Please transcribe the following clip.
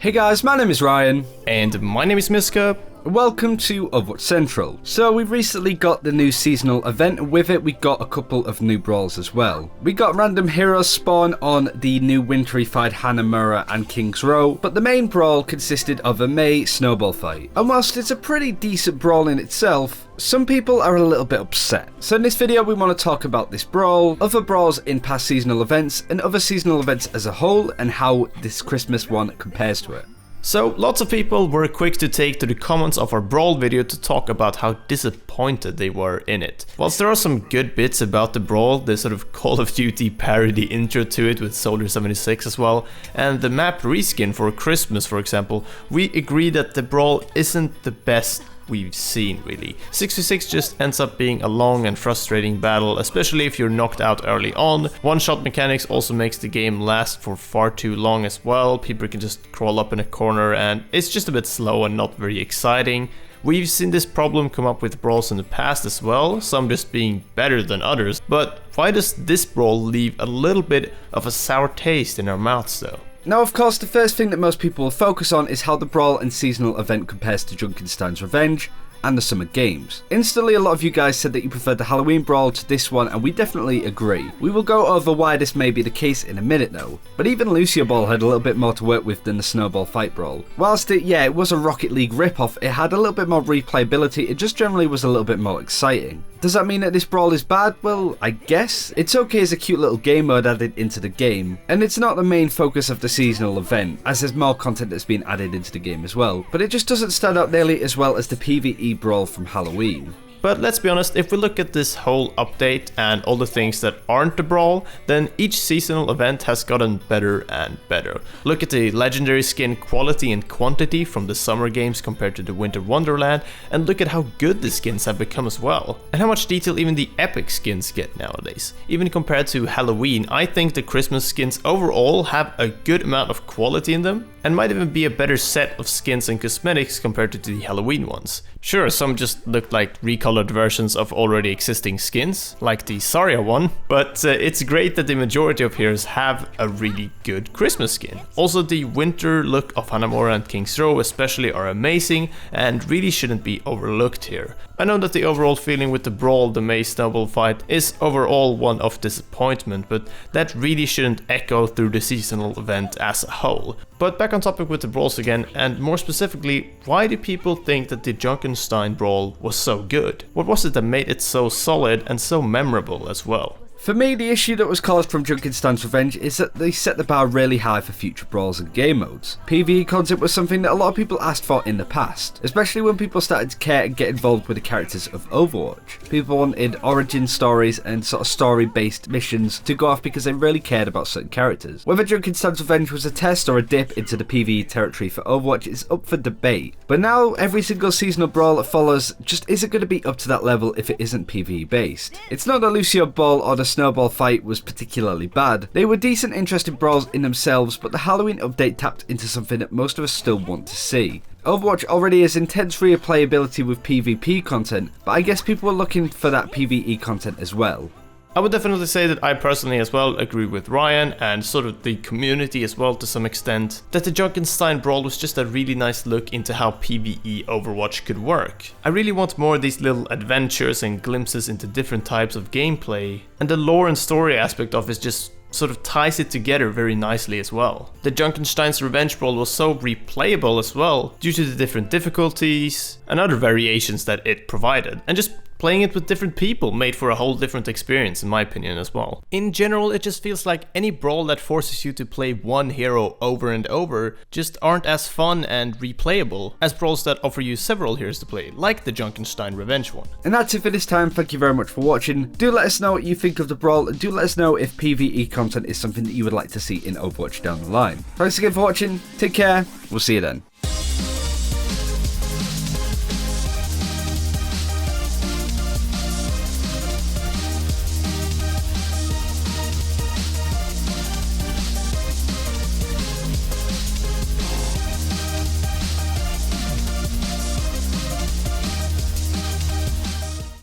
Hey guys, my name is Ryan. And my name is Miska. Welcome to Overwatch Central. So we've recently got the new seasonal event, and with it we got a couple of new brawls as well. We got random heroes spawn on the new winterified Hanamura and King's Row, but the main brawl consisted of a May Snowball fight. And whilst it's a pretty decent brawl in itself, some people are a little bit upset. So in this video we want to talk about this brawl, other brawls in past seasonal events, and other seasonal events as a whole, and how this Christmas one compares to it. So, lots of people were quick to take to the comments of our Brawl video to talk about how disappointed they were in it. Whilst there are some good bits about the Brawl, the sort of Call of Duty parody intro to it with Soldier 76 as well, and the map reskin for Christmas for example, we agree that the Brawl isn't the best we've seen really. 6v6 just ends up being a long and frustrating battle, especially if you're knocked out early on. One-shot mechanics also makes the game last for far too long as well. People can just crawl up in a corner and it's just a bit slow and not very exciting. We've seen this problem come up with brawls in the past as well, some just being better than others, but why does this brawl leave a little bit of a sour taste in our mouths though? Now of course the first thing that most people will focus on is how the Brawl and seasonal event compares to Junkenstein's Revenge and the Summer Games. Instantly a lot of you guys said that you preferred the Halloween Brawl to this one, and we definitely agree. We will go over why this may be the case in a minute though, but even Lucio Ball had a little bit more to work with than the Snowball Fight Brawl. Whilst it was a Rocket League ripoff, it had a little bit more replayability, it just generally was a little bit more exciting. Does that mean that this brawl is bad? Well, I guess. It's okay as a cute little game mode added into the game, and it's not the main focus of the seasonal event, as there's more content that's been added into the game as well, but it just doesn't stand out nearly as well as the PvE brawl from Halloween. But let's be honest, if we look at this whole update and all the things that aren't the Brawl, then each seasonal event has gotten better and better. Look at the legendary skin quality and quantity from the Summer Games compared to the Winter Wonderland, and look at how good the skins have become as well. And how much detail even the epic skins get nowadays. Even compared to Halloween, I think the Christmas skins overall have a good amount of quality in them, and might even be a better set of skins and cosmetics compared to the Halloween ones. Sure, some just look like recolored versions of already existing skins, like the Zarya one, but it's great that the majority of heroes have a really good Christmas skin. Also, the winter look of Hanamura and King's Row especially are amazing and really shouldn't be overlooked here. I know that the overall feeling with the Brawl, the May Snowball fight, is overall one of disappointment, but that really shouldn't echo through the seasonal event as a whole. But back on topic with the Brawls again, and more specifically, why do people think that the Junkenstein Brawl was so good? What was it that made it so solid and so memorable as well? For me, the issue that was caused from Junkenstein's Revenge is that they set the bar really high for future brawls and game modes. PvE content was something that a lot of people asked for in the past, especially when people started to care and get involved with the characters of Overwatch. People wanted origin stories and sort of story-based missions to go off because they really cared about certain characters. Whether Junkenstein's Revenge was a test or a dip into the PvE territory for Overwatch is up for debate, but now every single seasonal brawl that follows just isn't going to be up to that level if it isn't PvE based. It's not that Lucio Ball or the Snowball fight was particularly bad. They were decent, interesting brawls in themselves, but the Halloween update tapped into something that most of us still want to see. Overwatch already has intense replayability with PvP content, but I guess people are looking for that PvE content as well. I would definitely say that I personally as well agree with Ryan and sort of the community as well to some extent, that the Junkenstein Brawl was just a really nice look into how PvE Overwatch could work. I really want more of these little adventures and glimpses into different types of gameplay, and the lore and story aspect of it just sort of ties it together very nicely as well. The Junkenstein's Revenge Brawl was so replayable as well, due to the different difficulties and other variations that it provided, and just playing it with different people made for a whole different experience in my opinion as well. In general, it just feels like any brawl that forces you to play one hero over and over just aren't as fun and replayable as brawls that offer you several heroes to play, like the Junkenstein Revenge one. And that's it for this time. Thank you very much for watching. Do let us know what you think of the brawl, and do let us know if PvE content is something that you would like to see in Overwatch down the line. Thanks again for watching, take care, we'll see you then.